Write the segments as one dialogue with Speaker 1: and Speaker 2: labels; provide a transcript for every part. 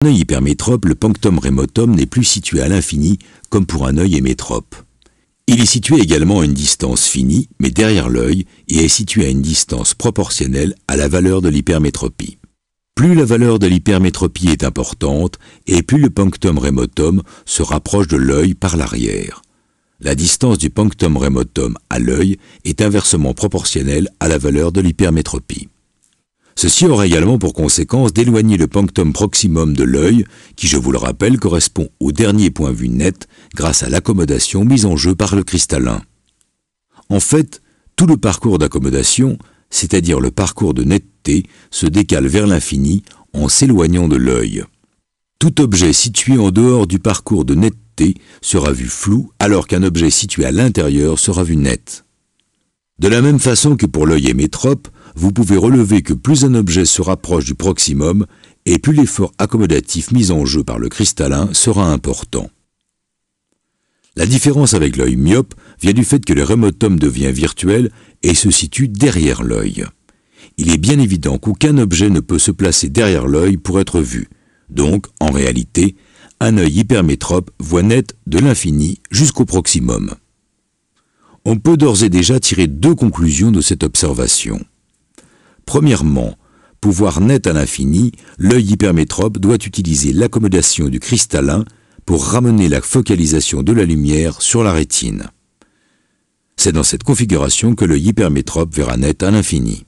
Speaker 1: Pour un œil hypermétrope, le punctum remotum n'est plus situé à l'infini comme pour un œil hémétrope. Il est situé également à une distance finie, mais derrière l'œil, et est situé à une distance proportionnelle à la valeur de l'hypermétropie. Plus la valeur de l'hypermétropie est importante, et plus le punctum remotum se rapproche de l'œil par l'arrière. La distance du punctum remotum à l'œil est inversement proportionnelle à la valeur de l'hypermétropie. Ceci aura également pour conséquence d'éloigner le punctum proximum de l'œil, qui, je vous le rappelle, correspond au dernier point vu net grâce à l'accommodation mise en jeu par le cristallin. En fait, tout le parcours d'accommodation, c'est-à-dire le parcours de netteté, se décale vers l'infini en s'éloignant de l'œil. Tout objet situé en dehors du parcours de netteté sera vu flou, alors qu'un objet situé à l'intérieur sera vu net. De la même façon que pour l'œil hémétrope, vous pouvez relever que plus un objet se rapproche du proximum, et plus l'effort accommodatif mis en jeu par le cristallin sera important. La différence avec l'œil myope vient du fait que le remotum devient virtuel et se situe derrière l'œil. Il est bien évident qu'aucun objet ne peut se placer derrière l'œil pour être vu. Donc, en réalité, un œil hypermétrope voit net de l'infini jusqu'au proximum. On peut d'ores et déjà tirer deux conclusions de cette observation. Premièrement, pour voir net à l'infini, l'œil hypermétrope doit utiliser l'accommodation du cristallin pour ramener la focalisation de la lumière sur la rétine. C'est dans cette configuration que l'œil hypermétrope verra net à l'infini.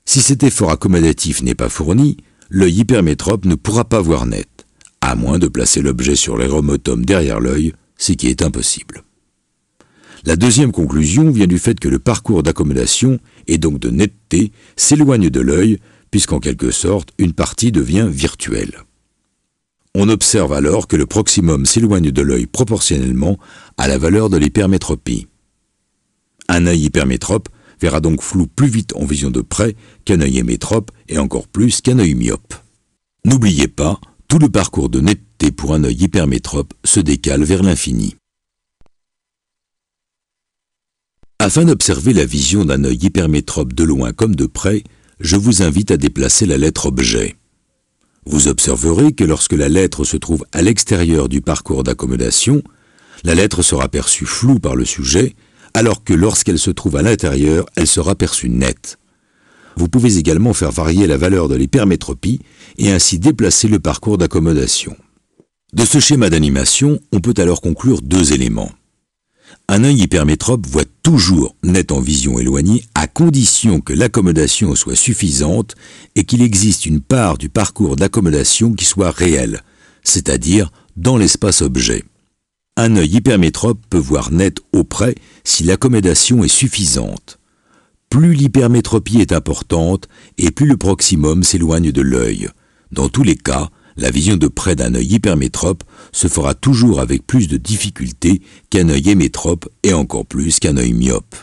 Speaker 1: Si cet effort accommodatif n'est pas fourni, l'œil hypermétrope ne pourra pas voir net, à moins de placer l'objet sur les remotum derrière l'œil, ce qui est impossible. La deuxième conclusion vient du fait que le parcours d'accommodation, et donc de netteté, s'éloigne de l'œil, puisqu'en quelque sorte, une partie devient virtuelle. On observe alors que le proximum s'éloigne de l'œil proportionnellement à la valeur de l'hypermétropie. Un œil hypermétrope verra donc flou plus vite en vision de près qu'un œil hémétrope et encore plus qu'un œil myope. N'oubliez pas, tout le parcours de netteté pour un œil hypermétrope se décale vers l'infini. Afin d'observer la vision d'un œil hypermétrope de loin comme de près, je vous invite à déplacer la lettre objet. Vous observerez que lorsque la lettre se trouve à l'extérieur du parcours d'accommodation, la lettre sera perçue floue par le sujet, alors que lorsqu'elle se trouve à l'intérieur, elle sera perçue nette. Vous pouvez également faire varier la valeur de l'hypermétropie et ainsi déplacer le parcours d'accommodation. De ce schéma d'animation, on peut alors conclure deux éléments. Un œil hypermétrope voit toujours net en vision éloignée à condition que l'accommodation soit suffisante et qu'il existe une part du parcours d'accommodation qui soit réelle, c'est-à-dire dans l'espace objet. Un œil hypermétrope peut voir net auprès si l'accommodation est suffisante. Plus l'hypermétropie est importante et plus le proximum s'éloigne de l'œil. Dans tous les cas, la vision de près d'un œil hypermétrope se fera toujours avec plus de difficulté qu'un œil hémétrope et encore plus qu'un œil myope.